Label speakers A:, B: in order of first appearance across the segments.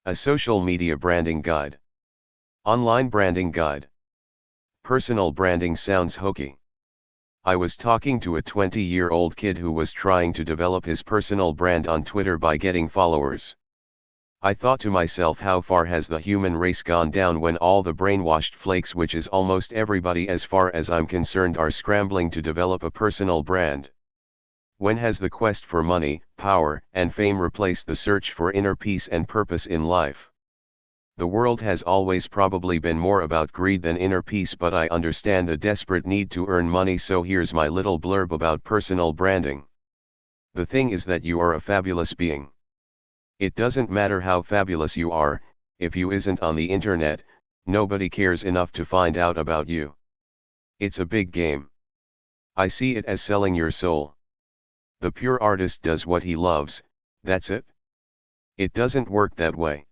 A: A social media branding guide. Online branding guide. Personal branding sounds hokey. I was talking to a 20-year-old kid who was trying to develop his personal brand on Twitter by getting followers. I thought to myself, how far has the human race gone down when all the brainwashed flakes, which is almost everybody as far as I'm concerned, are scrambling to develop a personal brand? When has the quest for money, power, and fame replaced the search for inner peace and purpose in life? The world has always probably been more about greed than inner peace, but I understand the desperate need to earn money, so here's my little blurb about personal branding. The thing is that you are a fabulous being. It doesn't matter how fabulous you are, if you isn't on the internet, nobody cares enough to find out about you. It's a big game. I see it as selling your soul. The pure artist does what he loves, that's it. It doesn't work that way.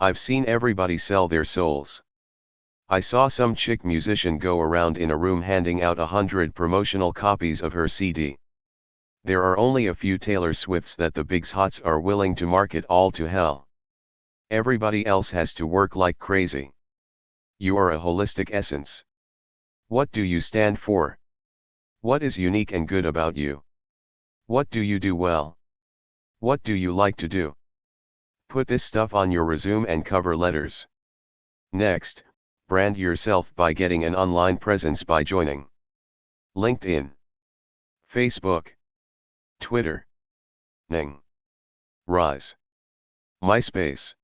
A: I've seen everybody sell their souls. I saw some chick musician go around in a room handing out 100 promotional copies of her CD. There are only a few Taylor Swifts that the big hots are willing to market all to hell. Everybody else has to work like crazy. You are a holistic essence. What do you stand for? What is unique and good about you? What do you do well? What do you like to do? Put this stuff on your resume and cover letters. Next, brand yourself by getting an online presence by joining LinkedIn, Facebook, Twitter, Ning, Rise, MySpace.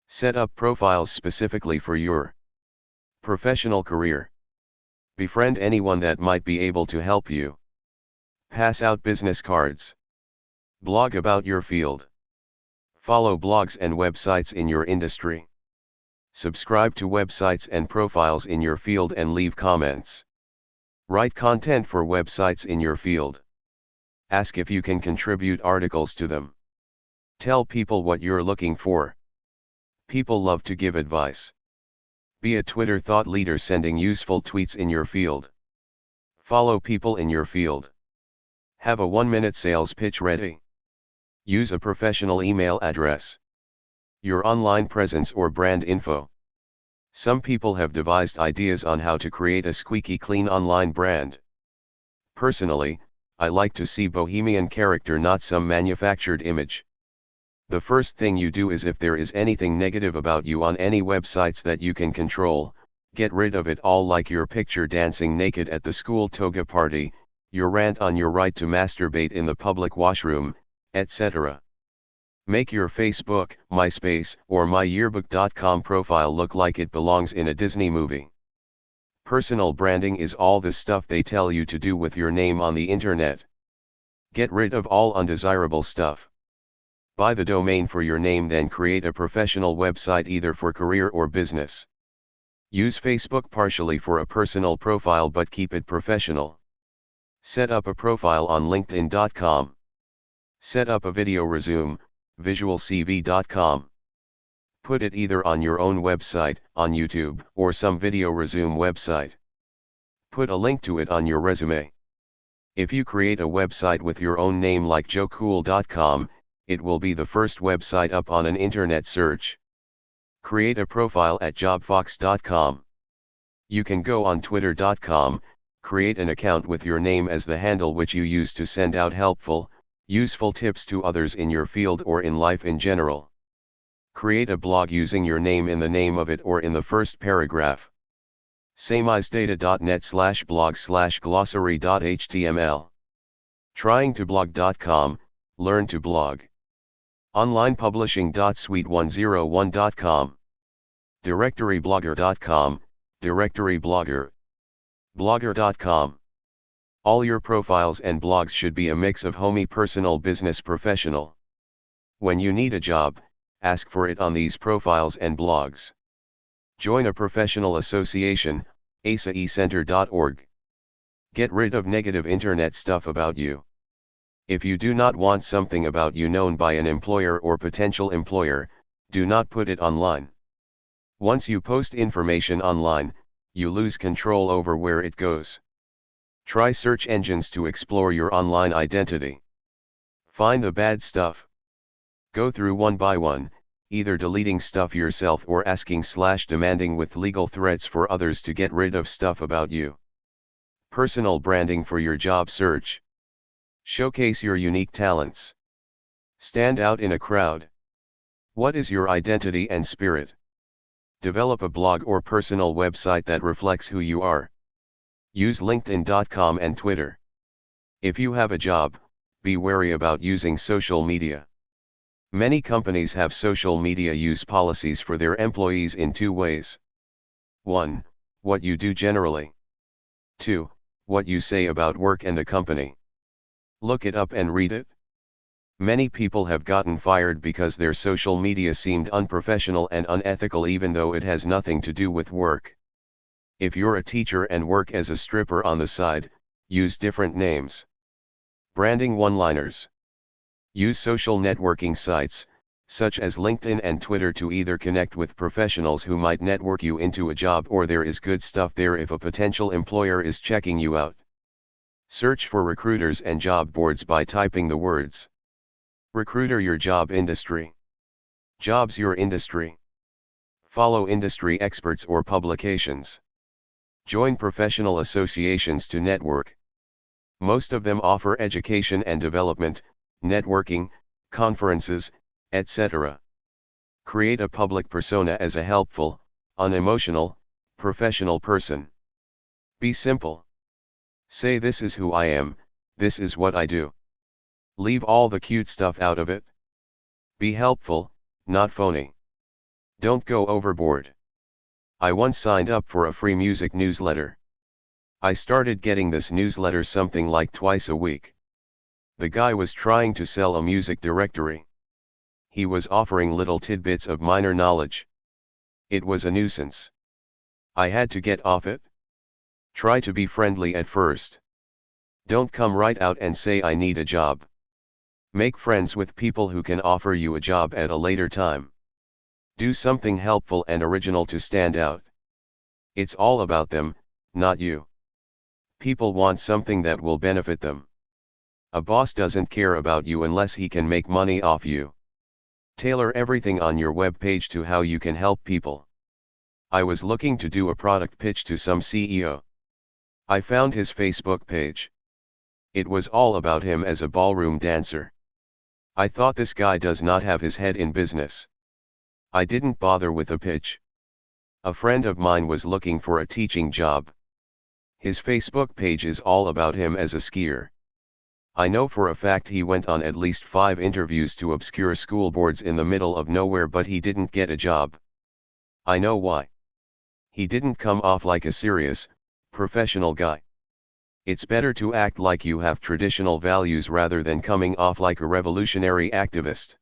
A: Set up profiles specifically for your professional career. Befriend anyone that might be able to help you. Pass out business cards. Blog about your field. Follow blogs and websites in your industry. Subscribe to websites and profiles in your field and leave comments. Write content for websites in your field. Ask if you can contribute articles to them. Tell people what you're looking for. People love to give advice. Be a Twitter thought leader, sending useful tweets in your field. Follow people in your field. Have a 1-minute sales pitch ready. Use a professional email address. Your online presence or brand info. Some people have devised ideas on how to create a squeaky clean online brand. Personally, I like to see bohemian character, not some manufactured image. The first thing you do is, if there is anything negative about you on any websites that you can control, get rid of it all, like your picture dancing naked at the school toga party, your rant on your right to masturbate in the public washroom, etc. Make your Facebook, MySpace, or myyearbook.com profile look like it belongs in a Disney movie. Personal branding is all the stuff they tell you to do with your name on the internet. Get rid of all undesirable stuff. Buy the domain for your name, then create a professional website either for career or business. Use Facebook partially for a personal profile, but keep it professional. Set up a profile on LinkedIn.com. Set up a video resume, visualcv.com. Put it either on your own website, on YouTube, or some video resume website. Put a link to it on your resume. If you create a website with your own name like joecool.com, it will be the first website up on an internet search. Create a profile at jobfox.com. You can go on twitter.com, create an account with your name as the handle, which you use to send out helpful, useful tips to others in your field or in life in general. Create a blog using your name in the name of it or in the first paragraph. samizedata.net/blog/glossary.html. tryingtoblog.com, learn to blog. onlinepublishing.suite101.com. directoryblogger.com, directory blogger. blogger.com. All your profiles and blogs should be a mix of homey, personal, business, professional. When you need a job, ask for it on these profiles and blogs. Join a professional association, asaecenter.org. Get rid of negative internet stuff about you. If you do not want something about you known by an employer or potential employer, do not put it online. Once you post information online, you lose control over where it goes. Try search engines to explore your online identity. Find the bad stuff. Go through one by one, either deleting stuff yourself or asking/demanding with legal threats for others to get rid of stuff about you. Personal branding for your job search. Showcase your unique talents. Stand out in a crowd. What is your identity and spirit? Develop a blog or personal website that reflects who you are. Use LinkedIn.com and Twitter. If you have a job, be wary about using social media. Many companies have social media use policies for their employees in two ways. 1. What you do generally. 2. What you say about work and the company. Look it up and read it. Many people have gotten fired because their social media seemed unprofessional and unethical even though it has nothing to do with work. If you're a teacher and work as a stripper on the side, use different names. Branding one-liners. Use social networking sites, such as LinkedIn and Twitter, to either connect with professionals who might network you into a job, or there is good stuff there if a potential employer is checking you out. Search for recruiters and job boards by typing the words recruiter your job industry, jobs your industry. Follow industry experts or publications. Join professional associations to network. Most of them offer education and development, networking, conferences, etc. Create a public persona as a helpful, unemotional, professional person. Be simple. Say, this is who I am, this is what I do. Leave all the cute stuff out of it. Be helpful, not phony. Don't go overboard. I once signed up for a free music newsletter. I started getting this newsletter something like twice a week. The guy was trying to sell a music directory. He was offering little tidbits of minor knowledge. It was a nuisance. I had to get off it. Try to be friendly at first. Don't come right out and say I need a job. Make friends with people who can offer you a job at a later time. Do something helpful and original to stand out. It's all about them, not you. People want something that will benefit them. A boss doesn't care about you unless he can make money off you. Tailor everything on your web page to how you can help people. I was looking to do a product pitch to some CEO. I found his Facebook page. It was all about him as a ballroom dancer. I thought, this guy does not have his head in business. I didn't bother with a pitch. A friend of mine was looking for a teaching job. His Facebook page is all about him as a skier. I know for a fact he went on at least 5 interviews to obscure school boards in the middle of nowhere, but he didn't get a job. I know why. He didn't come off like a serious, professional guy. It's better to act like you have traditional values rather than coming off like a revolutionary activist.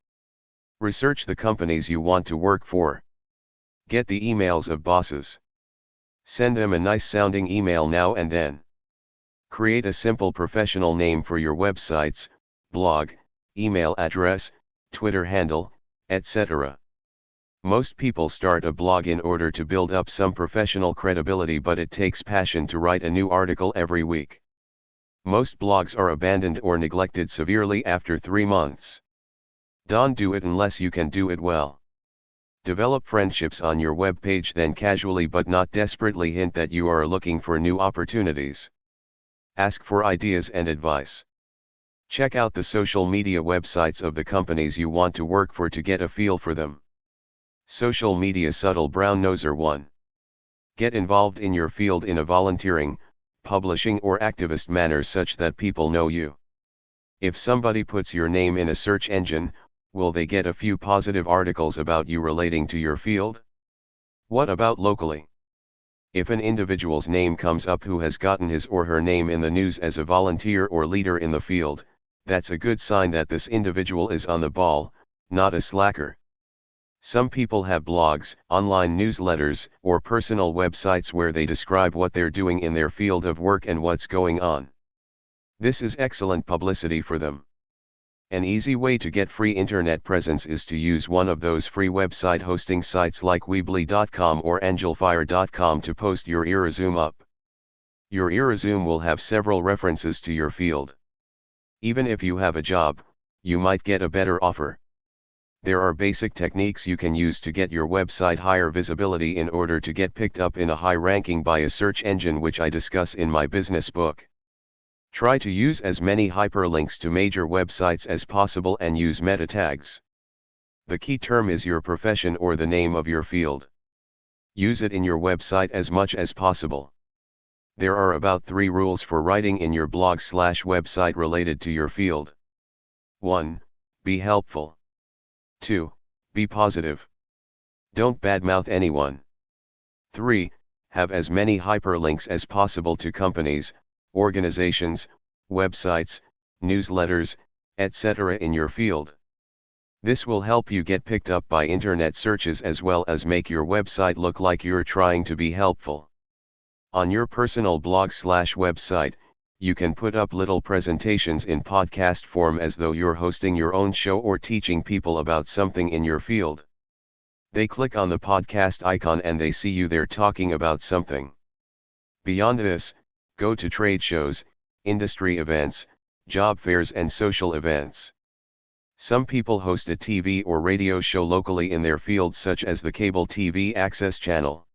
A: Research the companies you want to work for. Get the emails of bosses. Send them a nice sounding email now and then. Create a simple professional name for your websites, blog, email address, Twitter handle, etc. Most people start a blog in order to build up some professional credibility, but it takes passion to write a new article every week. Most blogs are abandoned or neglected severely after 3 months. Don't do it unless you can do it well. Develop friendships on your web page, then casually but not desperately hint that you are looking for new opportunities. Ask for ideas and advice. Check out the social media websites of the companies you want to work for to get a feel for them. Social media subtle brown noser 1. Get involved in your field in a volunteering, publishing or activist manner such that people know you. If somebody puts your name in a search engine, will they get a few positive articles about you relating to your field? What about locally? If an individual's name comes up who has gotten his or her name in the news as a volunteer or leader in the field, that's a good sign that this individual is on the ball, not a slacker. Some people have blogs, online newsletters, or personal websites where they describe what they're doing in their field of work and what's going on. This is excellent publicity for them. An easy way to get free internet presence is to use one of those free website hosting sites like Weebly.com or Angelfire.com to post your e-resume up. Your e-resume will have several references to your field. Even if you have a job, you might get a better offer. There are basic techniques you can use to get your website higher visibility in order to get picked up in a high ranking by a search engine, which I discuss in my business book. Try to use as many hyperlinks to major websites as possible and use meta tags. The key term is your profession or the name of your field. Use it in your website as much as possible. There are about 3 rules for writing in your blog/website related to your field. 1. Be helpful. 2. Be positive. Don't badmouth anyone. 3. Have as many hyperlinks as possible to companies, organizations, websites, newsletters, etc. in your field. This will help you get picked up by internet searches as well as make your website look like you're trying to be helpful. On your personal blog/website, you can put up little presentations in podcast form as though you're hosting your own show or teaching people about something in your field. They click on the podcast icon and they see you there talking about something. Beyond this, go to trade shows, industry events, job fairs and social events. Some people host a TV or radio show locally in their field, such as the cable TV access channel.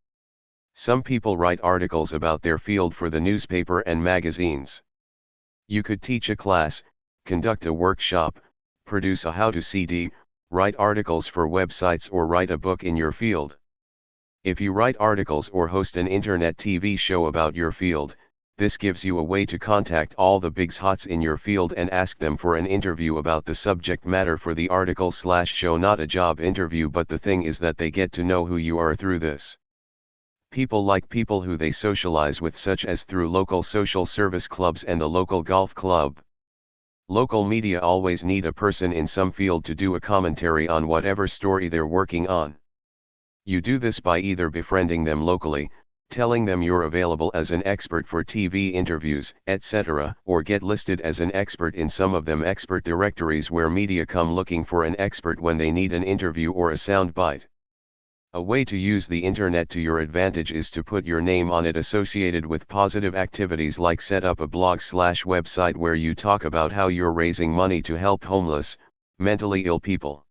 A: Some people write articles about their field for the newspaper and magazines. You could teach a class, conduct a workshop, produce a how-to CD, write articles for websites or write a book in your field. If you write articles or host an internet TV show about your field, this gives you a way to contact all the big hots in your field and ask them for an interview about the subject matter for the article/show. Not a job interview, but the thing is that they get to know who you are through this. People like people who they socialize with, such as through local social service clubs and the local golf club. Local media always need a person in some field to do a commentary on whatever story they're working on. You do this by either befriending them locally, telling them you're available as an expert for TV interviews, etc., or get listed as an expert in some of them expert directories where media come looking for an expert when they need an interview or a sound bite. A way to use the internet to your advantage is to put your name on it associated with positive activities, like set up a blog/website where you talk about how you're raising money to help homeless, mentally ill people.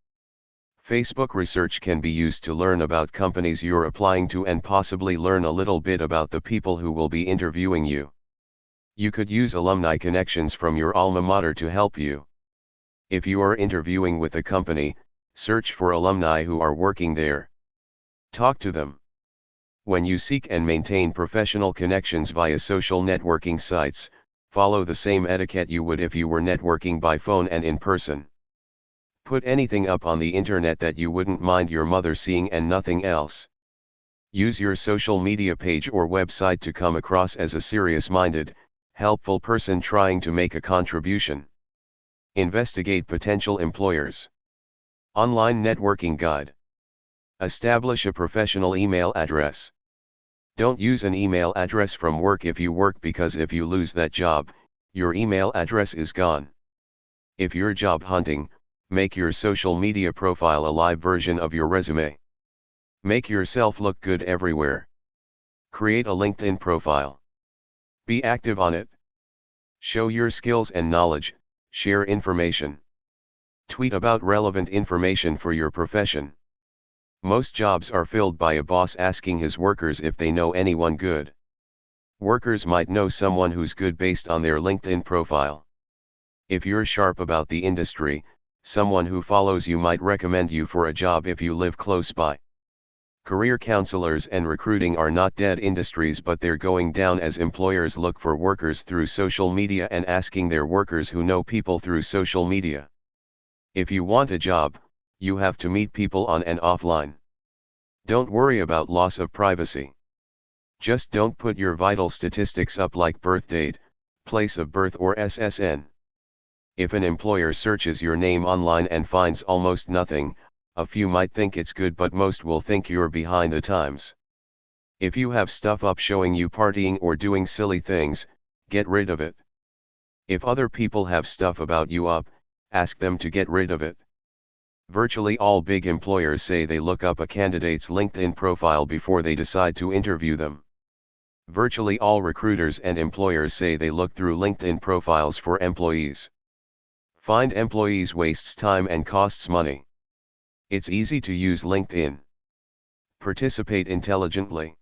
A: Facebook research can be used to learn about companies you're applying to and possibly learn a little bit about the people who will be interviewing you. You could use alumni connections from your alma mater to help you. If you are interviewing with a company, search for alumni who are working there. Talk to them. When you seek and maintain professional connections via social networking sites, follow the same etiquette you would if you were networking by phone and in person. Put anything up on the internet that you wouldn't mind your mother seeing and nothing else. Use your social media page or website to come across as a serious-minded, helpful person trying to make a contribution. Investigate potential employers. Online networking guide. Establish a professional email address. Don't use an email address from work if you work, because if you lose that job, your email address is gone. If you're job hunting, make your social media profile a live version of your resume. Make yourself look good everywhere. Create a LinkedIn profile. Be active on it. Show your skills and knowledge, share information. Tweet about relevant information for your profession. Most jobs are filled by a boss asking his workers if they know anyone good. Workers might know someone who's good based on their LinkedIn profile. If you're sharp about the industry, someone who follows you might recommend you for a job if you live close by. Career counselors and recruiting are not dead industries, but they're going down as employers look for workers through social media and asking their workers who know people through social media. If you want a job, you have to meet people on and offline. Don't worry about loss of privacy. Just don't put your vital statistics up like birth date, place of birth or SSN. If an employer searches your name online and finds almost nothing, a few might think it's good, but most will think you're behind the times. If you have stuff up showing you partying or doing silly things, get rid of it. If other people have stuff about you up, ask them to get rid of it. Virtually all big employers say they look up a candidate's LinkedIn profile before they decide to interview them. Virtually all recruiters and employers say they look through LinkedIn profiles for employees. Find employees wastes time and costs money. It's easy to use LinkedIn. Participate intelligently.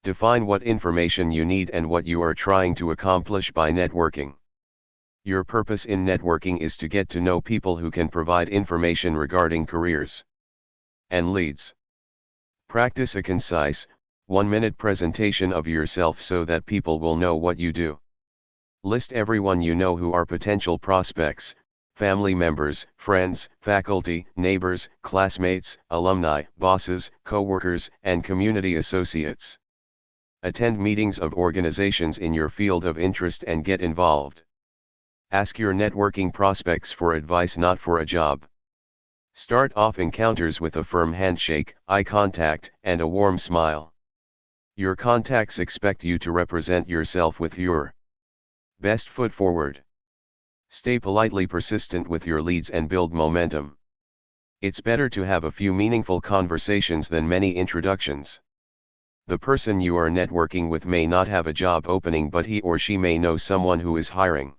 A: Define what information you need and what you are trying to accomplish by networking. Your purpose in networking is to get to know people who can provide information regarding careers and leads. Practice a concise, 1-minute presentation of yourself so that people will know what you do. List everyone you know who are potential prospects, family members, friends, faculty, neighbors, classmates, alumni, bosses, co-workers, and community associates. Attend meetings of organizations in your field of interest and get involved. Ask your networking prospects for advice, not for a job. Start off encounters with a firm handshake, eye contact, and a warm smile. Your contacts expect you to represent yourself with your best foot forward. Stay politely persistent with your leads and build momentum. It's better to have a few meaningful conversations than many introductions. The person you are networking with may not have a job opening, but he or she may know someone who is hiring.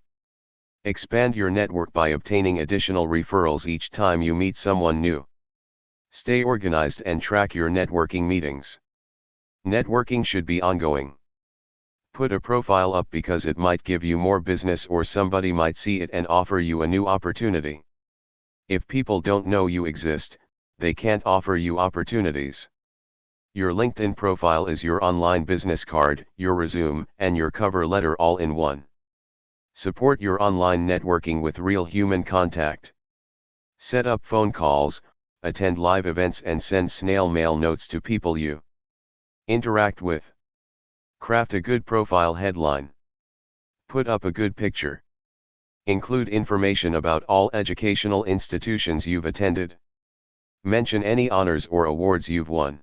A: Expand your network by obtaining additional referrals each time you meet someone new. Stay organized and track your networking meetings. Networking should be ongoing. Put a profile up because it might give you more business, or somebody might see it and offer you a new opportunity. If people don't know you exist, they can't offer you opportunities. Your LinkedIn profile is your online business card, your resume, and your cover letter all in one. Support your online networking with real human contact. Set up phone calls, attend live events, and send snail mail notes to people you interact with. Craft a good profile headline. Put up a good picture. Include information about all educational institutions you've attended. Mention any honors or awards you've won.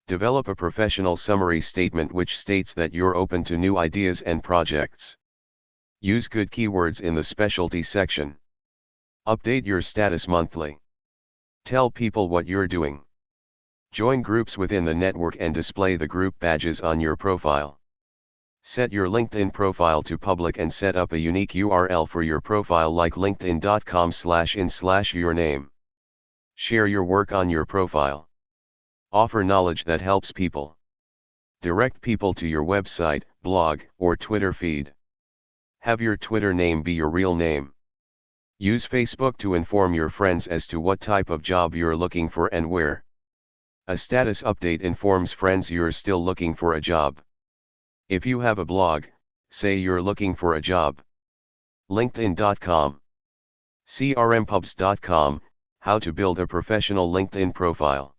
A: Develop a professional summary statement which states that you're open to new ideas and projects. Use good keywords in the specialty section. Update your status monthly. Tell people what you're doing. Join groups within the network and display the group badges on your profile. Set your LinkedIn profile to public and set up a unique URL for your profile like linkedin.com/in/yourname. Share your work on your profile. Offer knowledge that helps people. Direct people to your website, blog, or Twitter feed. Have your Twitter name be your real name. Use Facebook to inform your friends as to what type of job you're looking for and where. A status update informs friends you're still looking for a job. If you have a blog, say you're looking for a job. LinkedIn.com. crmpubs.com, How to Build a Professional LinkedIn Profile.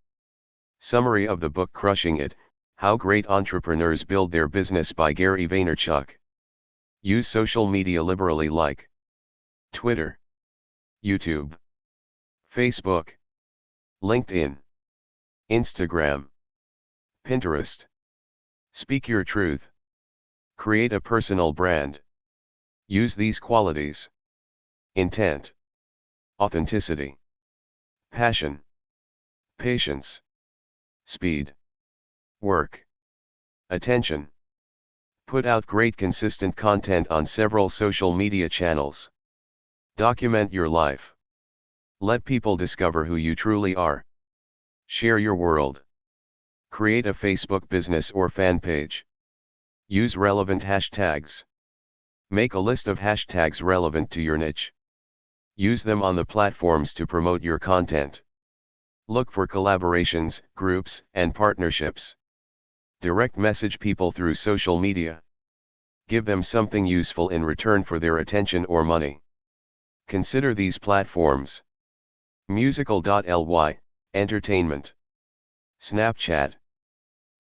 A: Summary of the book Crushing It, How Great Entrepreneurs Build Their Business by Gary Vaynerchuk. Use social media liberally like Twitter, YouTube, Facebook, LinkedIn, Instagram, Pinterest. Speak your truth. Create a personal brand. Use these qualities: intent, authenticity, passion, patience, speed, work, attention. Put out great consistent content on several social media channels. Document your life. Let people discover who you truly are. Share your world. Create a Facebook business or fan page. Use relevant hashtags. Make a list of hashtags relevant to your niche. Use them on the platforms to promote your content. Look for collaborations, groups, and partnerships. Direct message people through social media. Give them something useful in return for their attention or money. Consider these platforms: Musical.ly, entertainment; Snapchat,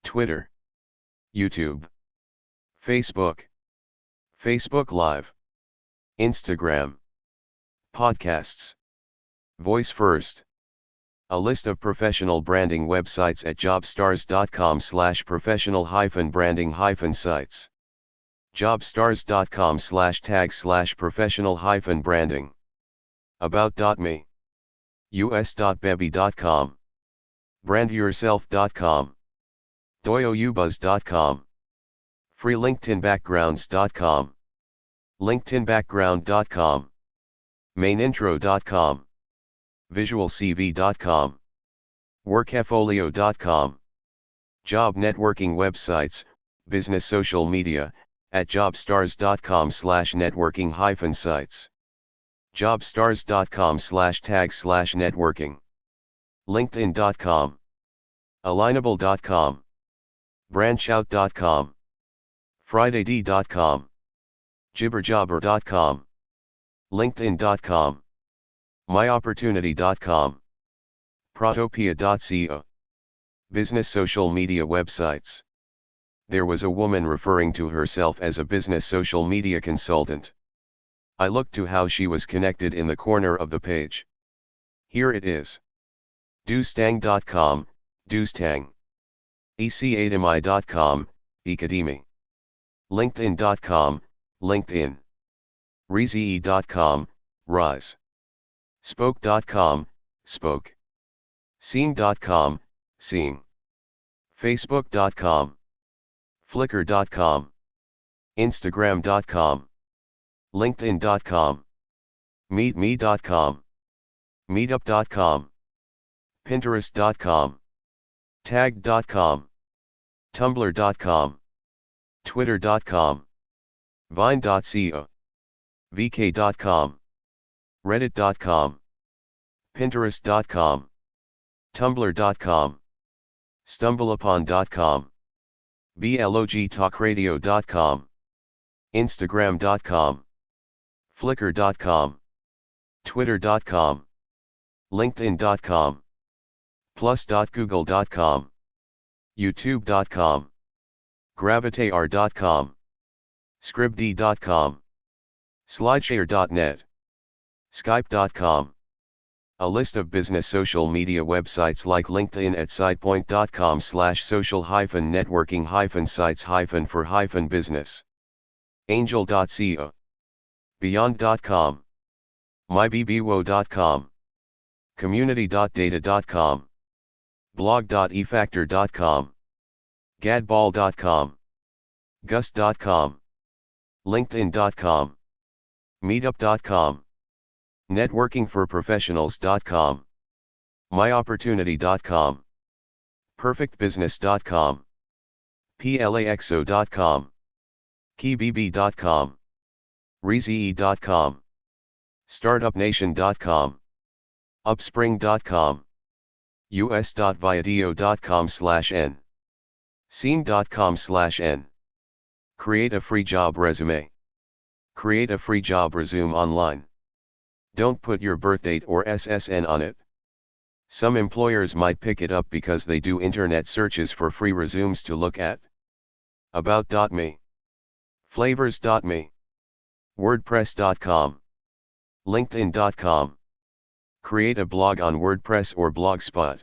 A: Twitter, YouTube, Facebook, Facebook Live, Instagram, podcasts, Voice First. A list of professional branding websites at jobstars.com/professional-branding-sites. jobstars.com/tag/professional-branding. About.me. us.bebby.com. brandyourself.com. doyoubuzz.com. freelinkedinbackgrounds.com. linkedinbackground.com. mainintro.com. visualcv.com, workfolio.com, job networking websites, business social media, at jobstars.com/networking-sites, jobstars.com/tag/networking, linkedin.com, alignable.com, branchout.com, fridayd.com, jibberjobber.com, linkedin.com, myopportunity.com, protopia.co. Business social media websites. There was a woman referring to herself as a business social media consultant. I looked to how she was connected in the corner of the page. Here it is. doostang.com, doostang. ecademy.com, ecademy. linkedin.com, linkedin. rise.com, rise. spoke.com, spoke. seeing.com, seeing. facebook.com, flickr.com, instagram.com, linkedin.com, meetme.com, meetup.com, pinterest.com, tag.com, tumblr.com, twitter.com, vine.co, vk.com, reddit.com, pinterest.com, tumblr.com, stumbleupon.com, blogtalkradio.com, instagram.com, flickr.com, twitter.com, linkedin.com, plus.google.com, youtube.com, gravitaar.com, scribd.com, slideshare.net, skype.com. A list of business social media websites like LinkedIn at sidepoint.com/social-networking-sites-for-business. angel.co. beyond.com. mybbo.com. community.data.com. blog.efactor.com. gadball.com. gust.com. linkedin.com. meetup.com. networkingforprofessionals.com. myopportunity.com. perfectbusiness.com. plaxo.com. keybb.com. reeze.com. startupnation.com. upspring.com. us.viadio.com/n. seeing.com/n. Create a free job resume. Create a free job resume online. Don't put your birth date or SSN on it. Some employers might pick it up because they do internet searches for free resumes to look at. About.me. Flavors.me. WordPress.com. LinkedIn.com. Create a blog on WordPress or Blogspot.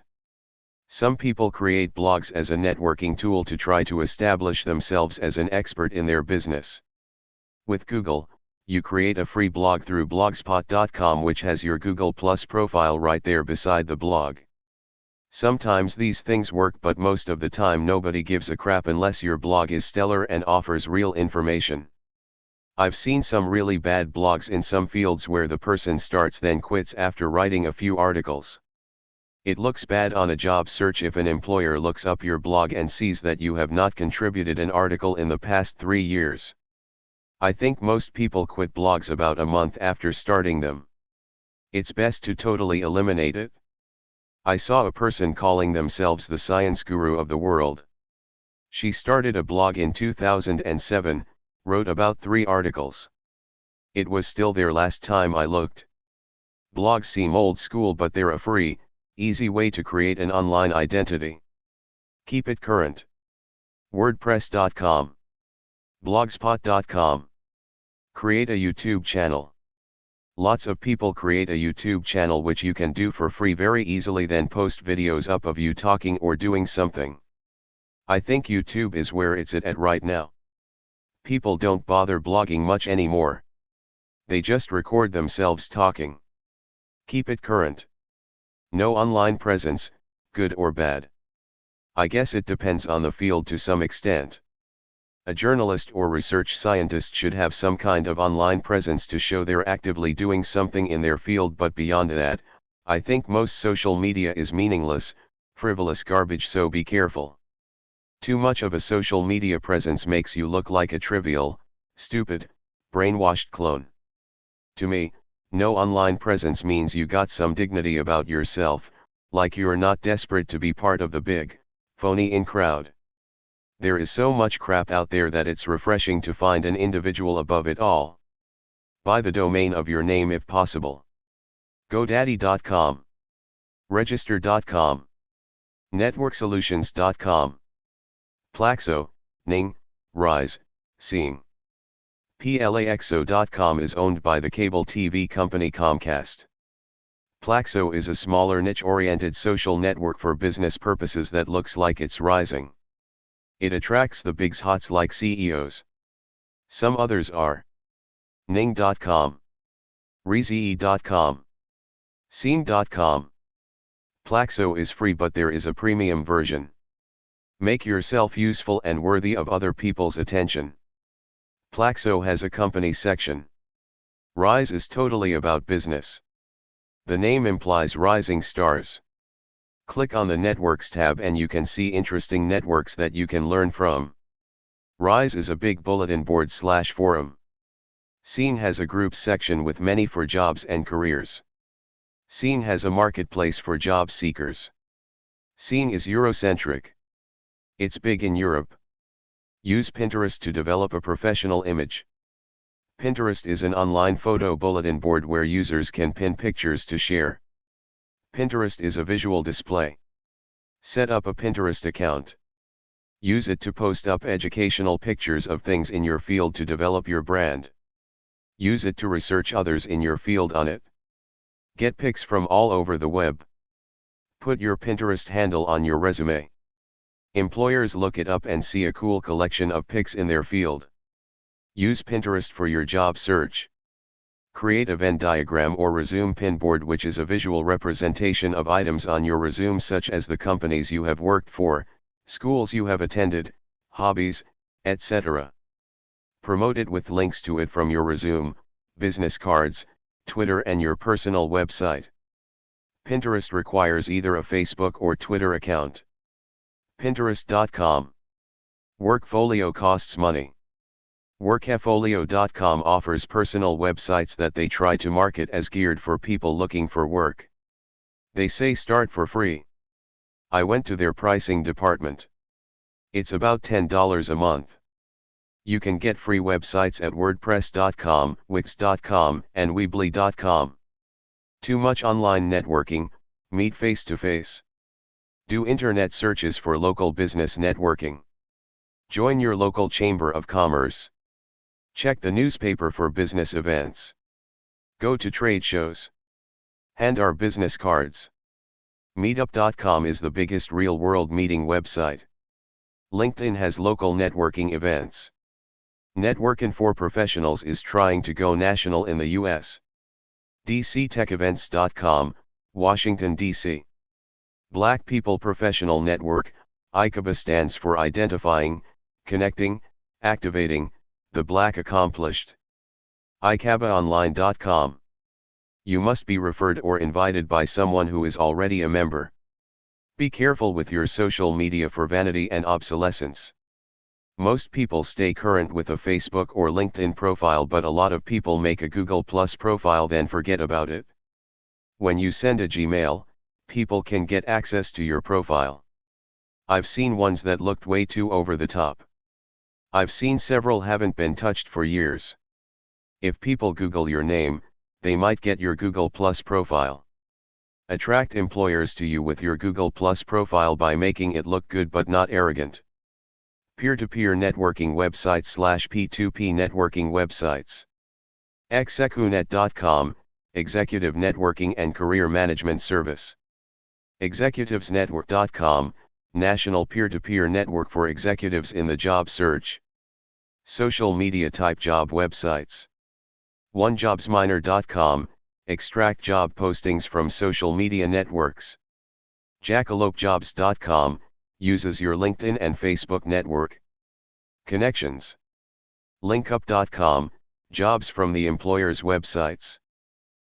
A: Some people create blogs as a networking tool to try to establish themselves as an expert in their business. With Google, you create a free blog through blogspot.com, which has your Google Plus profile right there beside the blog. Sometimes these things work, but most of the time nobody gives a crap unless your blog is stellar and offers real information. I've seen some really bad blogs in some fields where the person starts then quits after writing a few articles. It looks bad on a job search if an employer looks up your blog and sees that you have not contributed an article in the past 3 years. I think most people quit blogs about a month after starting them. It's best to totally eliminate it. I saw a person calling themselves the science guru of the world. She started a blog in 2007, wrote about 3 articles. It was still there last time I looked. Blogs seem old school, but they're a free, easy way to create an online identity. Keep it current. WordPress.com. Blogspot.com. Create a YouTube channel. Lots of people create a YouTube channel, which you can do for free very easily, then post videos up of you talking or doing something. I think YouTube is where it's at right now. People don't bother blogging much anymore. They just record themselves talking. Keep it current. No online presence, good or bad. I guess it depends on the field to some extent. A journalist or research scientist should have some kind of online presence to show they're actively doing something in their field, but beyond that, I think most social media is meaningless, frivolous garbage, so be careful. Too much of a social media presence makes you look like a trivial, stupid, brainwashed clone. To me, no online presence means you got some dignity about yourself, like you're not desperate to be part of the big, phony in crowd. There is so much crap out there that it's refreshing to find an individual above it all. Buy the domain of your name if possible. GoDaddy.com, Register.com, NetworkSolutions.com, Plaxo, Ning, Rise, Seeing. Plaxo.com is owned by the cable TV company Comcast. Plaxo is a smaller niche-oriented social network for business purposes that looks like it's rising. It attracts the big hots like CEOs. Some others are Ning.com, Rezee.com, Seeing.com. Plaxo is free, but there is a premium version. Make yourself useful and worthy of other people's attention. Plaxo has a company section. Rise is totally about business. The name implies rising stars. Click on the Networks tab and you can see interesting networks that you can learn from. Rise is a big bulletin board / forum. Seeing has a group section with many for jobs and careers. Seeing has a marketplace for job seekers. Seeing is Eurocentric. It's big in Europe. Use Pinterest to develop a professional image. Pinterest is an online photo bulletin board where users can pin pictures to share. Pinterest is a visual display. Set up a Pinterest account. Use it to post up educational pictures of things in your field to develop your brand. Use it to research others in your field on it. Get pics from all over the web. Put your Pinterest handle on your resume. Employers look it up and see a cool collection of pics in their field. Use Pinterest for your job search. Create a Venn diagram or resume pin board, which is a visual representation of items on your resume, such as the companies you have worked for, schools you have attended, hobbies, etc. Promote it with links to it from your resume, business cards, Twitter and your personal website. Pinterest requires either a Facebook or Twitter account. Pinterest.com. Workfolio costs money. Workfolio.com offers personal websites that they try to market as geared for people looking for work. They say start for free. I went to their pricing department. It's about $10 a month. You can get free websites at WordPress.com, Wix.com, and Weebly.com. Too much online networking, meet face to face. Do internet searches for local business networking. Join your local chamber of commerce. Check the newspaper for business events. Go to trade shows. Hand our business cards. Meetup.com is the biggest real-world meeting website. LinkedIn has local networking events. Networkin' for Professionals is trying to go national in the US. DCTechEvents.com, Washington, D.C. Black People Professional Network, ICABA stands for Identifying, Connecting, Activating, the Black Accomplished. ICABAonline.com. You must be referred or invited by someone who is already a member. Be careful with your social media for vanity and obsolescence. Most people stay current with a Facebook or LinkedIn profile, but a lot of people make a Google Plus profile then forget about it. When you send a Gmail, people can get access to your profile. I've seen ones that looked way too over the top. I've seen several haven't been touched for years. If people Google your name, they might get your Google Plus profile. Attract employers to you with your Google Plus profile by making it look good but not arrogant. Peer-to-peer networking websites / P2P networking websites. Execunet.com, Executive Networking and Career Management Service. Executivesnetwork.com, National peer-to-peer network for executives in the job search. Social media type job websites. OneJobsMiner.com, extract job postings from social media networks. Jackalopejobs.com, uses your LinkedIn and Facebook network. Connections. Linkup.com, jobs from the employer's websites.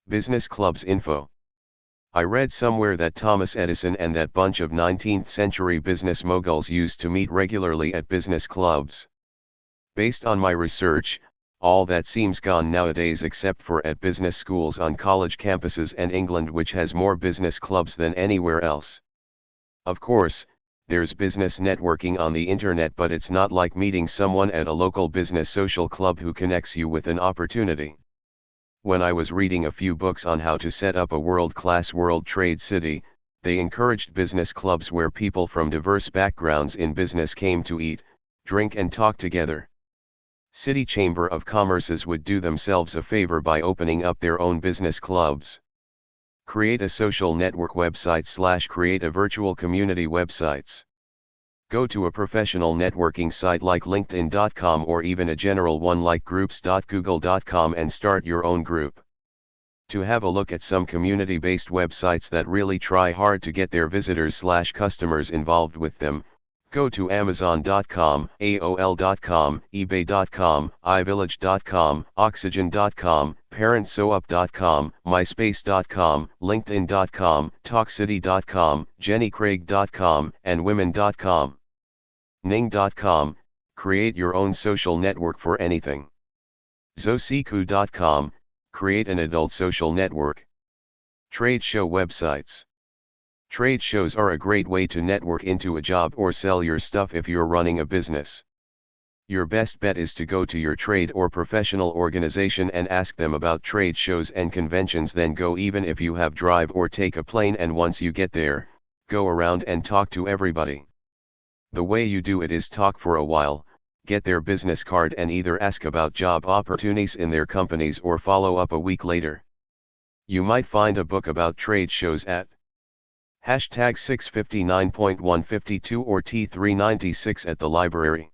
A: Business clubs info. I read somewhere that Thomas Edison and that bunch of 19th century business moguls used to meet regularly at business clubs. Based on my research, all that seems gone nowadays except for at business schools on college campuses and England, which has more business clubs than anywhere else. Of course, there's business networking on the internet, but it's not like meeting someone at a local business social club who connects you with an opportunity. When I was reading a few books on how to set up a world-class World Trade City, they encouraged business clubs where people from diverse backgrounds in business came to eat, drink and talk together. City Chamber of Commerces would do themselves a favor by opening up their own business clubs. Create a social network website / create a virtual community websites. Go to a professional networking site like LinkedIn.com or even a general one like groups.google.com and start your own group. To have a look at some community-based websites that really try hard to get their visitors / customers involved with them, go to Amazon.com, AOL.com, eBay.com, iVillage.com, Oxygen.com, ParentSoUp.com, MySpace.com, LinkedIn.com, TalkCity.com, JennyCraig.com, and Women.com. Ning.com, create your own social network for anything. Zosiku.com, create an adult social network. Trade show websites. Trade shows are a great way to network into a job or sell your stuff if you're running a business. Your best bet is to go to your trade or professional organization and ask them about trade shows and conventions, then go even if you have drive or take a plane, and once you get there, go around and talk to everybody. The way you do it is talk for a while, get their business card and either ask about job opportunities in their companies or follow up a week later. You might find a book about trade shows at #659.152 or T396 at the library.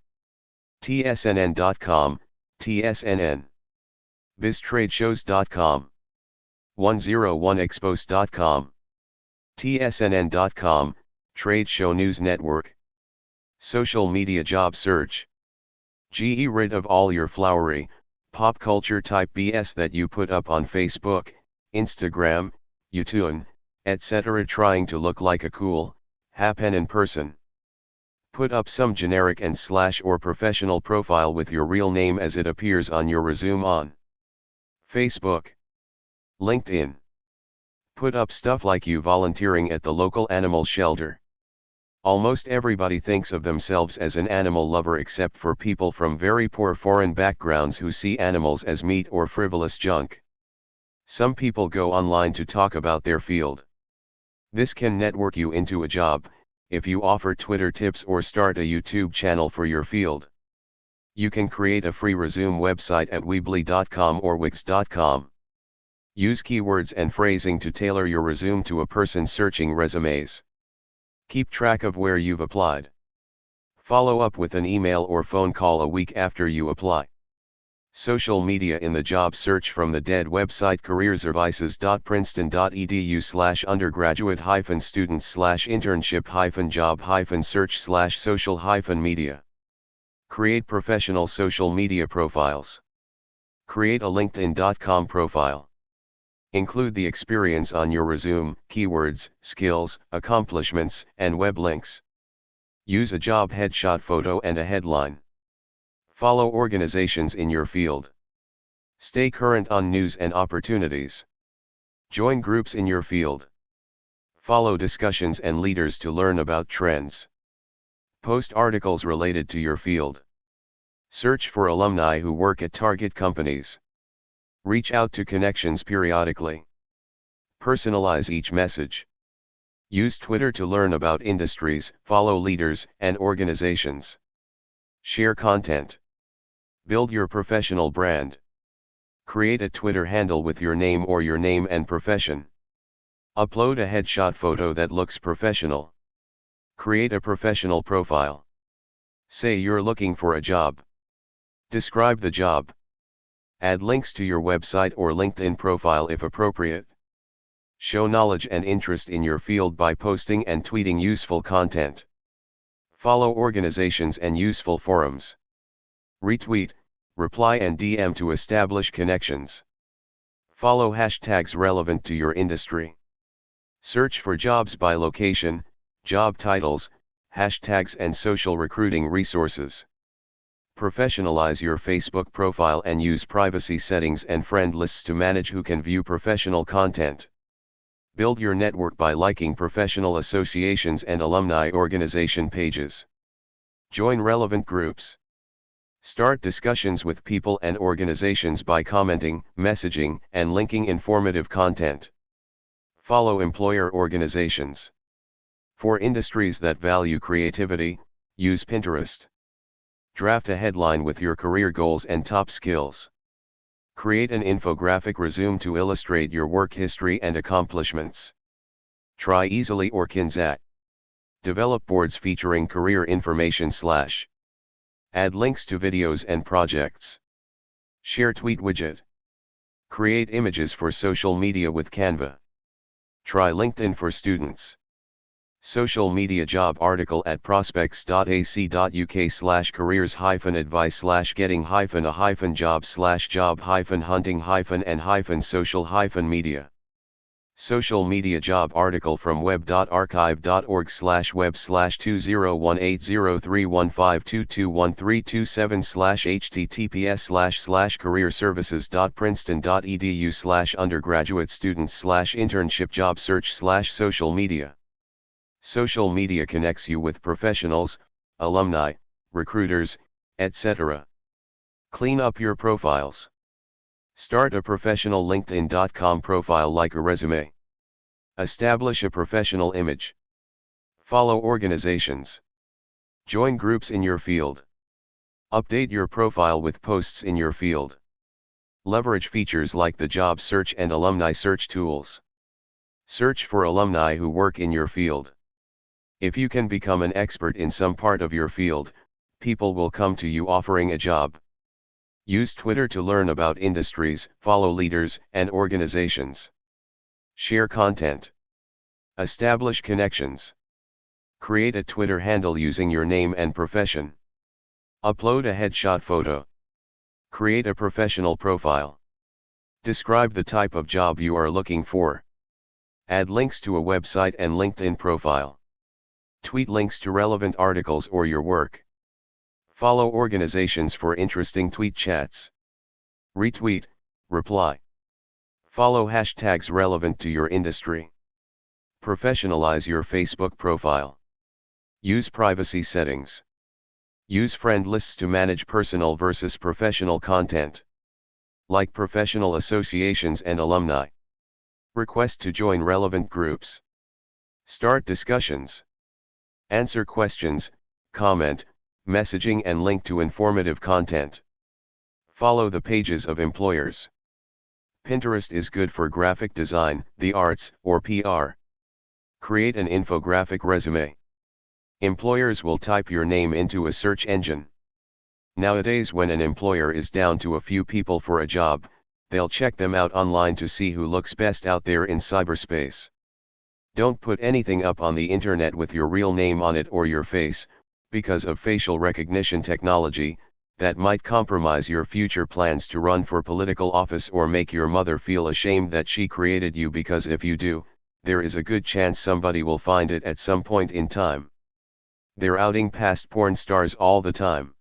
A: TSNN.com, TSNN. BizTradeshows.com. 101expos.com. TSNN.com, Trade Show News Network. Social media job search. Get rid of all your flowery, pop culture type BS that you put up on Facebook, Instagram, YouTube, etc. trying to look like a cool, happening person. Put up some generic and / or professional profile with your real name as it appears on your resume on Facebook, LinkedIn. Put up stuff like you volunteering at the local animal shelter. Almost everybody thinks of themselves as an animal lover except for people from very poor foreign backgrounds who see animals as meat or frivolous junk. Some people go online to talk about their field. This can network you into a job, if you offer Twitter tips or start a YouTube channel for your field. You can create a free resume website at Weebly.com or Wix.com. Use keywords and phrasing to tailor your resume to a person searching resumes. Keep track of where you've applied. Follow up with an email or phone call a week after you apply. Social media in the job search. From the dead website careers-advices.princeton.edu/undergraduate-student/internship-job-search/social-media. Create professional social media profiles. Create a LinkedIn.com profile. Include the experience on your resume, keywords, skills, accomplishments, and web links. Use a job headshot photo and a headline. Follow organizations in your field. Stay current on news and opportunities. Join groups in your field. Follow discussions and leaders to learn about trends. Post articles related to your field. Search for alumni who work at target companies. Reach out to connections periodically. Personalize each message. Use Twitter to learn about industries, follow leaders and organizations. Share content. Build your professional brand. Create a Twitter handle with your name or your name and profession. Upload a headshot photo that looks professional. Create a professional profile. Say you're looking for a job. Describe the job. Add links to your website or LinkedIn profile if appropriate. Show knowledge and interest in your field by posting and tweeting useful content. Follow organizations and useful forums. Retweet, reply and DM to establish connections. Follow hashtags relevant to your industry. Search for jobs by location, job titles, hashtags and social recruiting resources. Professionalize your Facebook profile and use privacy settings and friend lists to manage who can view professional content. Build your network by liking professional associations and alumni organization pages. Join relevant groups. Start discussions with people and organizations by commenting, messaging, and linking informative content. Follow employer organizations. For industries that value creativity, use Pinterest. Draft a headline with your career goals and top skills. Create an infographic resume to illustrate your work history and accomplishments. Try Easily or Kinzat. Develop boards featuring career information / add links to videos and projects. Share tweet widget. Create images for social media with Canva. Try LinkedIn for students. Social media job article at prospects.ac.uk/careers-advice/getting-a-job/job-hunting-and-social-media. Social media job article from web.archive.org/web/20180315221327/https://careerservices.princeton.edu/undergraduate students/internship job search/social media. Social media connects you with professionals, alumni, recruiters, etc. Clean up your profiles. Start a professional LinkedIn.com profile like a resume. Establish a professional image. Follow organizations. Join groups in your field. Update your profile with posts in your field. Leverage features like the job search and alumni search tools. Search for alumni who work in your field. If you can become an expert in some part of your field, people will come to you offering a job. Use Twitter to learn about industries, follow leaders and organizations. Share content. Establish connections. Create a Twitter handle using your name and profession. Upload a headshot photo. Create a professional profile. Describe the type of job you are looking for. Add links to a website and LinkedIn profile. Tweet links to relevant articles or your work. Follow organizations for interesting tweet chats. Retweet, reply. Follow hashtags relevant to your industry. Professionalize your Facebook profile. Use privacy settings. Use friend lists to manage personal versus professional content. Like professional associations and alumni. Request to join relevant groups. Start discussions. Answer questions, comment, messaging and link to informative content. Follow the pages of employers. Pinterest is good for graphic design, the arts, or PR. Create an infographic resume. Employers will type your name into a search engine. Nowadays, when an employer is down to a few people for a job, they'll check them out online to see who looks best out there in cyberspace. Don't put anything up on the internet with your real name on it or your face, because of facial recognition technology, that might compromise your future plans to run for political office or make your mother feel ashamed that she created you, because if you do, there is a good chance somebody will find it at some point in time. They're outing past porn stars all the time.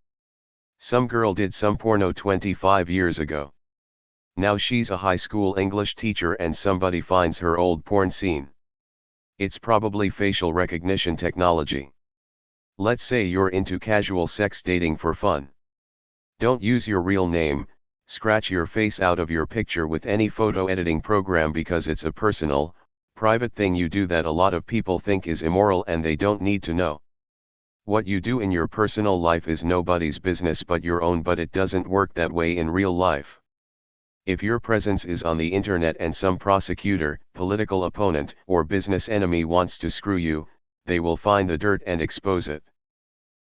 A: Some girl did some porno 25 years ago. Now she's a high school English teacher and somebody finds her old porn scene. It's probably facial recognition technology. Let's say you're into casual sex dating for fun. Don't use your real name, scratch your face out of your picture with any photo editing program, because it's a personal, private thing you do that a lot of people think is immoral and they don't need to know. What you do in your personal life is nobody's business but your own, but it doesn't work that way in real life. If your presence is on the internet and some prosecutor, political opponent, or business enemy wants to screw you, they will find the dirt and expose it.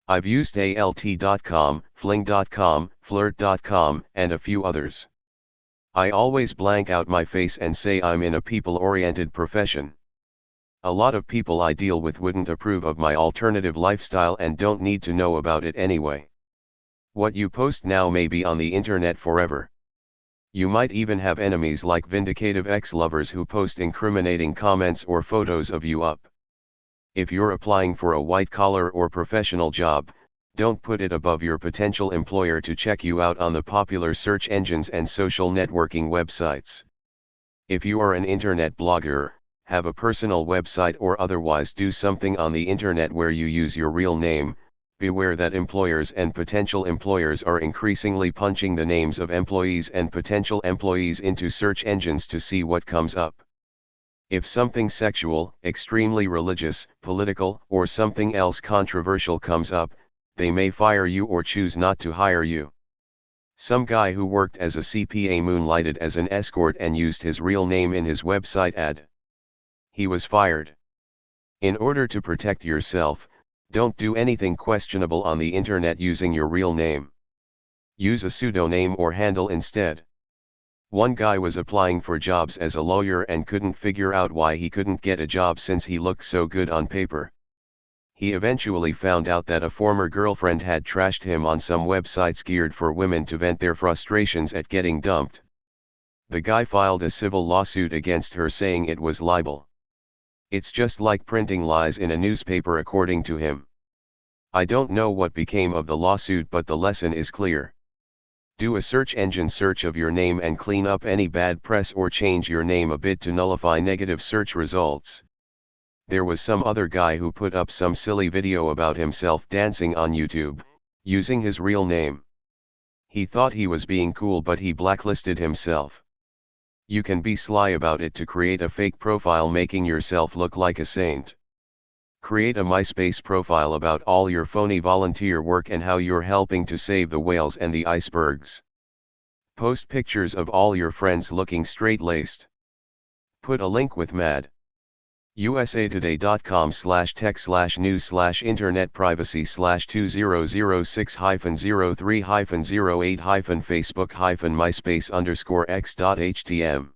A: I've used alt.com, fling.com, flirt.com, and a few others. I always blank out my face and say I'm in a people-oriented profession. A lot of people I deal with wouldn't approve of my alternative lifestyle and don't need to know about it anyway. What you post now may be on the internet forever. You might even have enemies like vindicative ex-lovers who post incriminating comments or photos of you up. If you're applying for a white-collar or professional job, don't put it above your potential employer to check you out on the popular search engines and social networking websites. If you are an internet blogger, have a personal website or otherwise do something on the internet where you use your real name, beware that employers and potential employers are increasingly punching the names of employees and potential employees into search engines to see what comes up. If something sexual, extremely religious, political, or something else controversial comes up, they may fire you or choose not to hire you. Some guy who worked as a CPA moonlighted as an escort and used his real name in his website ad. He was fired. In order to protect yourself, don't do anything questionable on the internet using your real name. Use a pseudonym or handle instead. One guy was applying for jobs as a lawyer and couldn't figure out why he couldn't get a job since he looked so good on paper. He eventually found out that a former girlfriend had trashed him on some websites geared for women to vent their frustrations at getting dumped. The guy filed a civil lawsuit against her saying it was libel. It's just like printing lies in a newspaper, according to him. I don't know what became of the lawsuit, but the lesson is clear. Do a search engine search of your name and clean up any bad press, or change your name a bit to nullify negative search results. There was some other guy who put up some silly video about himself dancing on YouTube, using his real name. He thought he was being cool, but he blacklisted himself. You can be sly about it to create a fake profile making yourself look like a saint. Create a MySpace profile about all your phony volunteer work and how you're helping to save the whales and the icebergs. Post pictures of all your friends looking straight-laced. Put a link with mad.us8today.com/internet privacy/2006-03-hyphen-facebook-myspace_x.htm.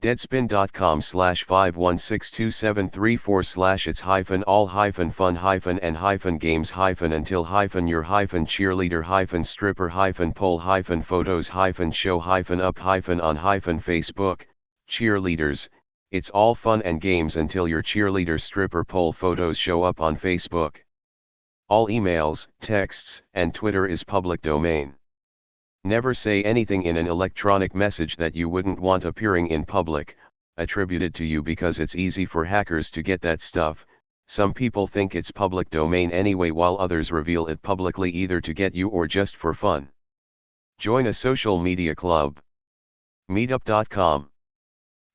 A: Deadspin.com/51623/it's-all-fun-hyphen-and-hyphen-games-until-your-show-up-on-Facebook, cheerleaders. It's all fun and games until your cheerleader stripper pole photos show up on Facebook. All emails, texts, and Twitter is public domain. Never say anything in an electronic message that you wouldn't want appearing in public, attributed to you, because it's easy for hackers to get that stuff. Some people think it's public domain anyway, while others reveal it publicly either to get you or just for fun. Join a social media club. Meetup.com.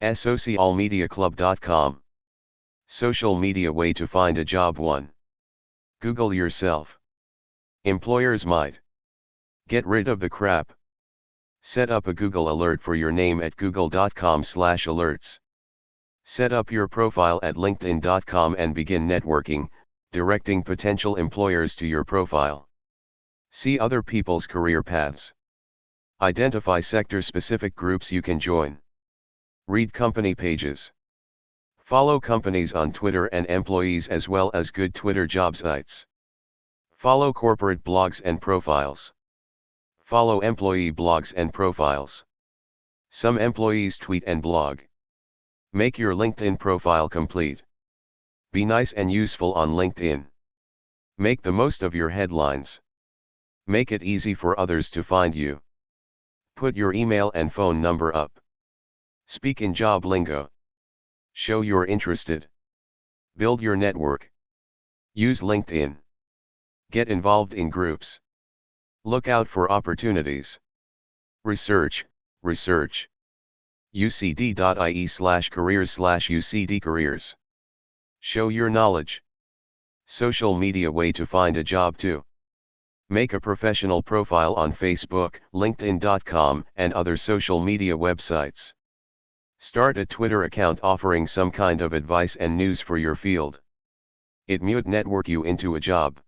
A: socialmediaclub.com. Social media way to find a job 1. Google yourself. Employers might get rid of the crap. Set up a Google alert for your name at google.com/alerts. Set up your profile at linkedin.com and begin networking, directing potential employers to your profile. See other people's career paths. Identify sector-specific groups you can join. Read company pages. Follow companies on Twitter and employees, as well as good Twitter job sites. Follow corporate blogs and profiles. Follow employee blogs and profiles. Some employees tweet and blog. Make your LinkedIn profile complete. Be nice and useful on LinkedIn. Make the most of your headlines. Make it easy for others to find you. Put your email and phone number up. Speak in job lingo. Show you're interested. Build your network. Use LinkedIn. Get involved in groups. Look out for opportunities. Research. ucd.ie/careers/ucdcareers. Show your knowledge. Social media way to find a job 2. Make a professional profile on Facebook, LinkedIn.com, and other social media websites. Start a Twitter account offering some kind of advice and news for your field. It might network you into a job.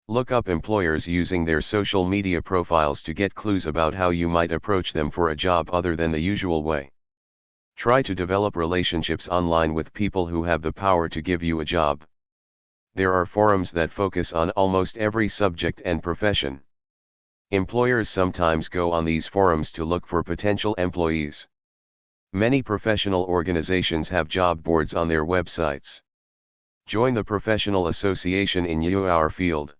A: Look up employers using their social media profiles to get clues about how you might approach them for a job other than the usual way. Try to develop relationships online with people who have the power to give you a job. There are forums that focus on almost every subject and profession. Employers sometimes go on these forums to look for potential employees. Many professional organizations have job boards on their websites. Join the professional association in your field.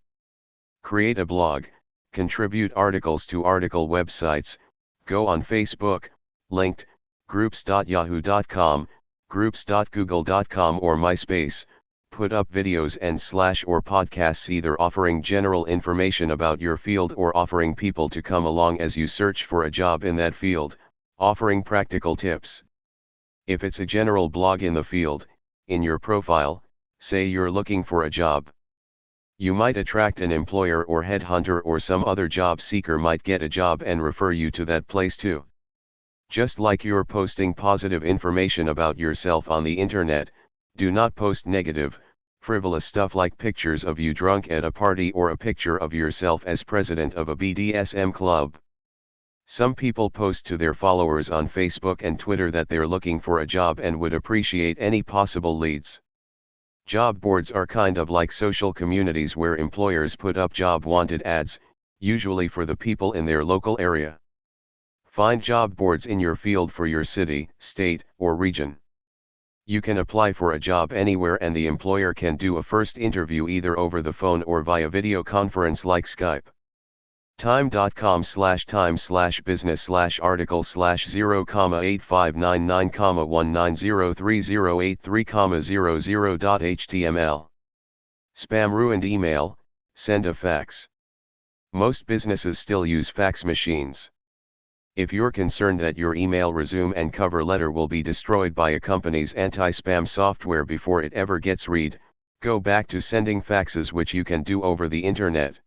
A: Create a blog, contribute articles to article websites, go on Facebook, linked, groups.yahoo.com, groups.google.com or MySpace, put up videos and / or podcasts either offering general information about your field or offering people to come along as you search for a job in that field, offering practical tips. If it's a general blog in the field, in your profile, say you're looking for a job. You might attract an employer or headhunter or some other job seeker might get a job and refer you to that place too. Just like you're posting positive information about yourself on the internet, do not post negative, frivolous stuff like pictures of you drunk at a party or a picture of yourself as president of a BDSM club. Some people post to their followers on Facebook and Twitter that they're looking for a job and would appreciate any possible leads. Job boards are kind of like social communities where employers put up job wanted ads, usually for the people in their local area. Find job boards in your field for your city, state, or region. You can apply for a job anywhere and the employer can do a first interview either over the phone or via video conference like Skype. Time.com/time/article/0,8599,1903083,00.html. Spam ruined email, send a fax. Most businesses still use fax machines. If you're concerned that your email resume and cover letter will be destroyed by a company's anti-spam software before it ever gets read, go back to sending faxes, which you can do over the internet.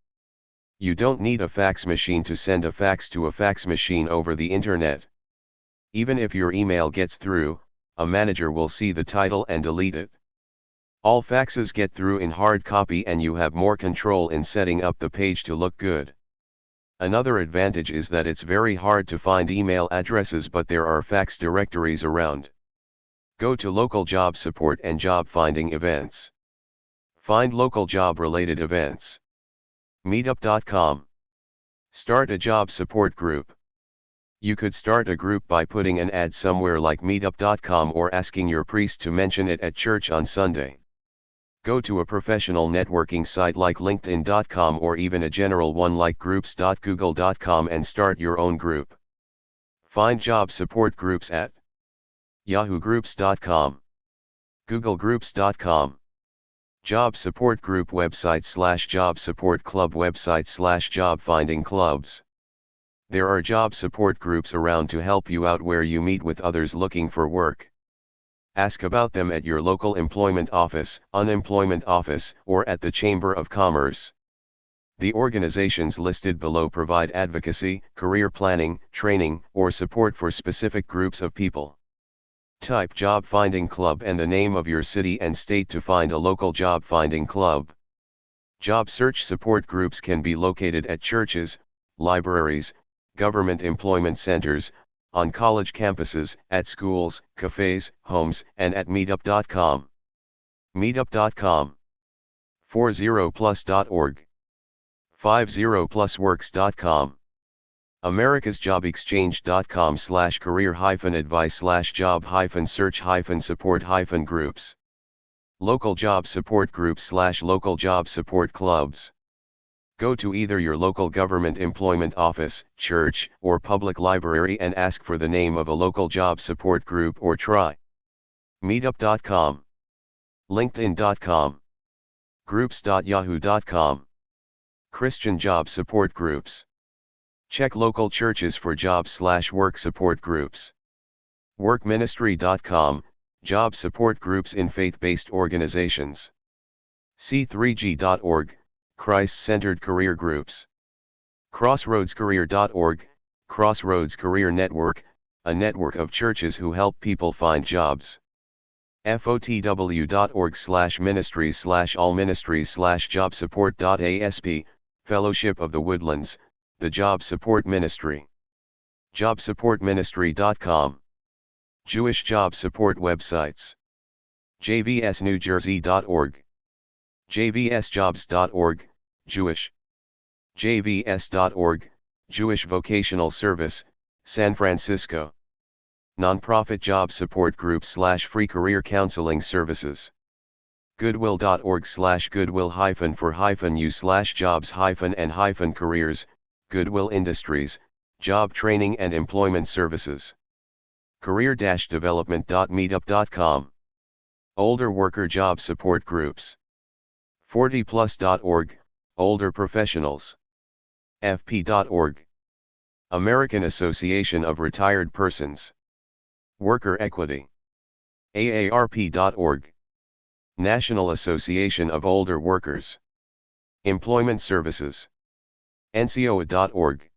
A: You don't need a fax machine to send a fax to a fax machine over the internet. Even if your email gets through, a manager will see the title and delete it. All faxes get through in hard copy and you have more control in setting up the page to look good. Another advantage is that it's very hard to find email addresses, but there are fax directories around. Go to local job support and job finding events. Find local job related events. Meetup.com. Start a job support group. You could start a group by putting an ad somewhere like meetup.com or asking your priest to mention it at church on Sunday. Go to a professional networking site like LinkedIn.com or even a general one like groups.google.com and start your own group. Find job support groups at yahoogroups.com, googlegroups.com. Job support group website / job support club website / job finding clubs. There are job support groups around to help you out where you meet with others looking for work. Ask about them at your local employment office, unemployment office, or at the Chamber of Commerce. The organizations listed below provide advocacy, career planning, training, or support for specific groups of people. Type Job Finding Club and the name of your city and state to find a local job finding club. Job search support groups can be located at churches, libraries, government employment centers, on college campuses, at schools, cafes, homes, and at meetup.com. Meetup.com. 40plus.org. 50plusworks.com. americasjobexchange.com/career-advice/job-search-support-groups. Local job support groups / local job support clubs. Go to either your local government employment office, church, or public library and ask for the name of a local job support group or try. Meetup.com. LinkedIn.com. Groups.yahoo.com. Christian job support groups. Check local churches for job / work support groups. Workministry.com, job support groups in faith-based organizations. C3G.org, Christ-centered career groups. Crossroadscareer.org, Crossroads Career Network, a network of churches who help people find jobs. FOTW.org/ministries/all-ministries/job-support.asp, Fellowship of the Woodlands, the Job Support Ministry. JobSupportMinistry.com. Jewish job support websites. JVSNewJersey.org. JVSJobs.org, Jewish. JVS.org, Jewish Vocational Service, San Francisco. Nonprofit job support group / free career counseling services. Goodwill.org/goodwill-for-u/jobs-and-careers, Goodwill Industries, job training and employment services. Career-development.meetup.com. Older worker job support groups. 40plus.org, older professionals. fp.org. American Association of Retired Persons. Worker Equity. AARP.org. National Association of Older Workers. Employment Services. NCOA.org.